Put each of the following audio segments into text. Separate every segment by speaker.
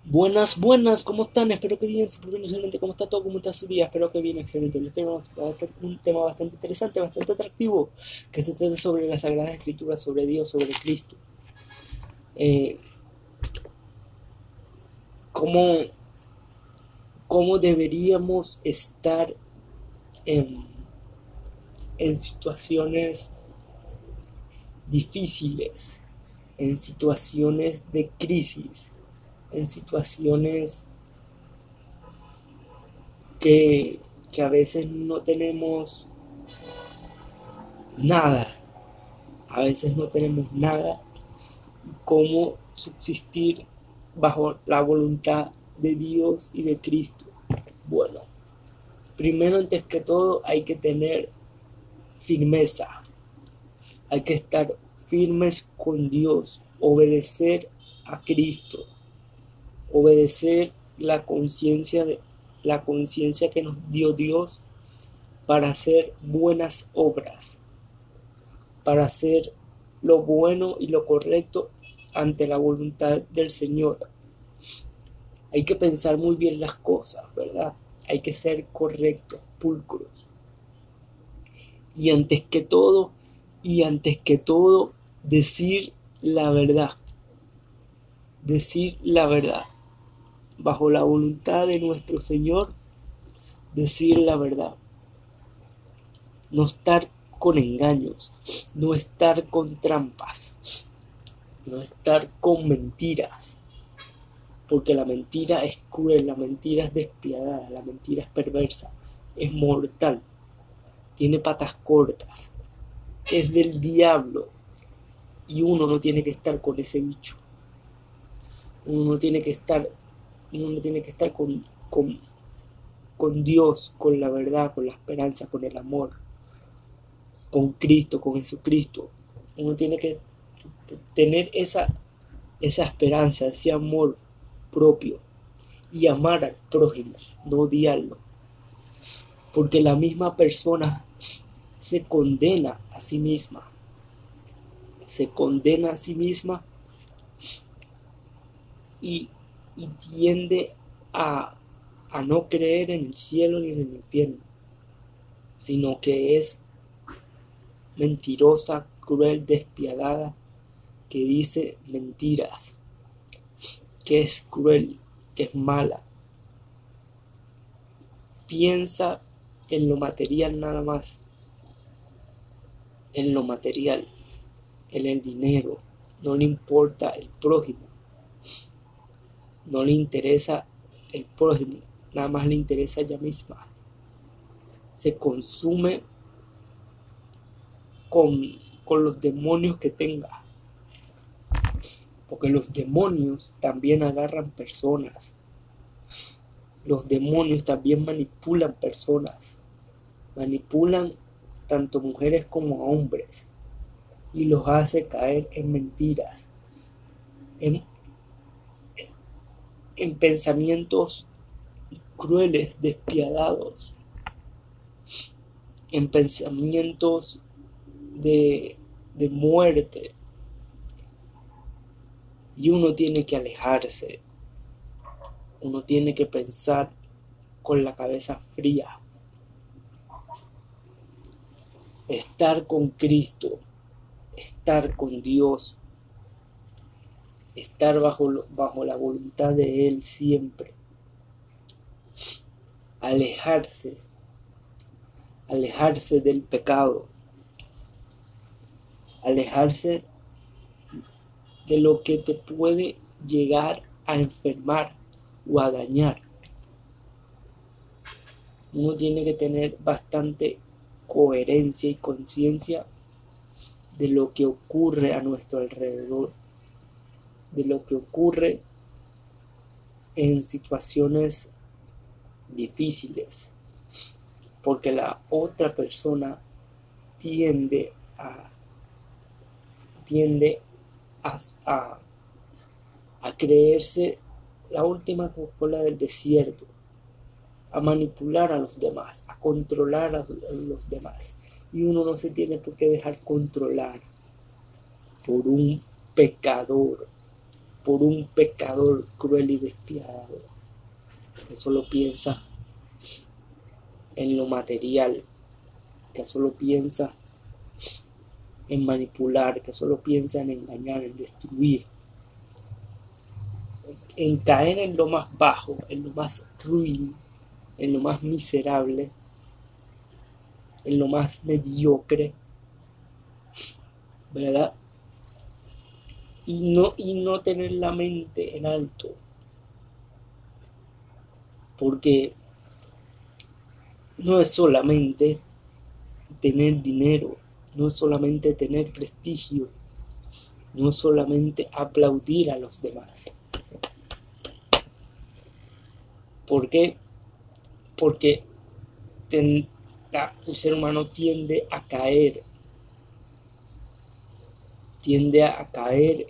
Speaker 1: Buenas, buenas, ¿cómo están? Espero que bien, súper bien, excelente. ¿Cómo está todo? ¿Cómo está su día? Espero que bien, excelente. Les tengo un tema bastante interesante, bastante atractivo, que se trata sobre las Sagradas Escrituras, sobre Dios, sobre Cristo. Eh, ¿cómo, cómo deberíamos estar en, en situaciones difíciles, en situaciones de crisis, en situaciones que, que a veces no tenemos nada, a veces no tenemos nada, cómo subsistir bajo la voluntad de Dios y de Cristo? Bueno, primero antes que todo hay que tener firmeza, hay que estar firmes con Dios, obedecer a Cristo, obedecer la conciencia que nos dio Dios para hacer buenas obras, para hacer lo bueno y lo correcto ante la voluntad del Señor. Hay que pensar muy bien las cosas, ¿verdad? Hay que ser correctos, pulcros. Y antes que todo, y antes que todo, decir la verdad. Decir la verdad. Bajo la voluntad de nuestro Señor, decir la verdad. No estar con engaños, no estar con trampas, no estar con mentiras. Porque la mentira es cruel, la mentira es despiadada, la mentira es perversa, es mortal, tiene patas cortas, es del diablo y uno no tiene que estar con ese bicho. Uno no tiene que estar, uno no tiene que estar con Dios, con la verdad, con la esperanza, con el amor, con Cristo, con Jesucristo. Uno tiene que tener esa esperanza, ese amor propio y amar al prójimo, no odiarlo. Porque la misma persona se condena a sí misma, se condena a sí misma y, y tiende a, a no creer en el cielo ni en el infierno, sino que es mentirosa, cruel, despiadada, que dice mentiras, que es cruel, que es mala. Piensa en lo material nada más, en lo material, en el dinero, no le importa el prójimo, no le interesa el prójimo, nada más le interesa ella misma. Se consume con los demonios que tenga, porque los demonios también agarran personas, los demonios también manipulan personas, manipulan tanto mujeres como a hombres y los hace caer en mentiras, en, en pensamientos crueles, despiadados, en pensamientos de muerte. Y uno tiene que alejarse, uno tiene que pensar con la cabeza fría, estar con Cristo, estar con Dios, estar bajo la voluntad de Él siempre, alejarse, alejarse del pecado, alejarse de lo que te puede llegar a enfermar o a dañar. Uno tiene que tener bastante coherencia y conciencia de lo que ocurre a nuestro alrededor, de lo que ocurre en situaciones difíciles, porque la otra persona tiende a tiende a, a creerse la última Coca-Cola del desierto, a manipular a los demás, a controlar a los demás. Y uno no se tiene por qué dejar controlar por un pecador, por un pecador cruel y despiadado que solo piensa en lo material, que solo piensa en manipular, que solo piensa en engañar, en destruir, en caer en lo más bajo, en lo más ruin, en lo más miserable, en lo más mediocre, ¿verdad? Y no tener la mente en alto, porque no es solamente tener dinero, no es solamente tener prestigio, no es solamente aplaudir a los demás. ¿Por qué? Porque el ser humano tiende a caer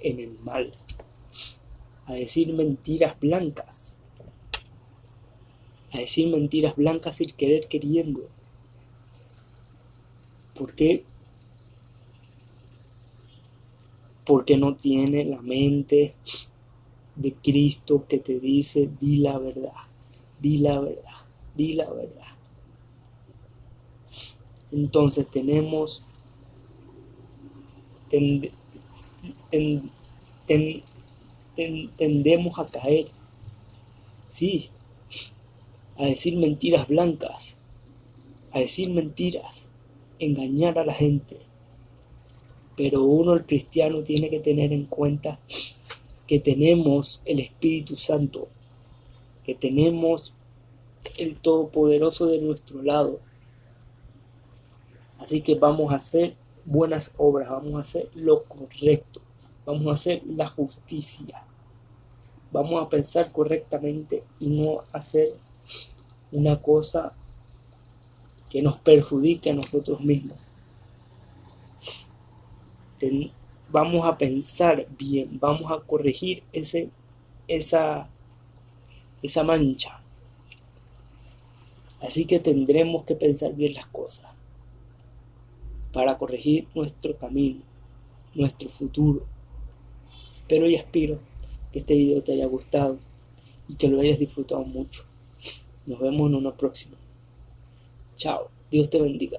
Speaker 1: en el mal, a decir mentiras blancas, sin querer queriendo. ¿Por qué? Porque no tiene la mente de Cristo que te dice: di la verdad, di la verdad, di la verdad. Entonces tendemos a caer, sí, a decir mentiras blancas, a decir mentiras, engañar a la gente. Pero uno, el cristiano, tiene que tener en cuenta que tenemos el Espíritu Santo, que tenemos el Todopoderoso de nuestro lado. Así que vamos a hacer buenas obras, vamos a hacer lo correcto, vamos a hacer la justicia, vamos a pensar correctamente y no hacer una cosa que nos perjudique a nosotros mismos. Vamos a pensar bien, vamos a corregir esa mancha. Así que tendremos que pensar bien las cosas para corregir nuestro camino, nuestro futuro. Pero yo espero que este video te haya gustado y que lo hayas disfrutado mucho. Nos vemos en una próxima. Chao. Dios te bendiga.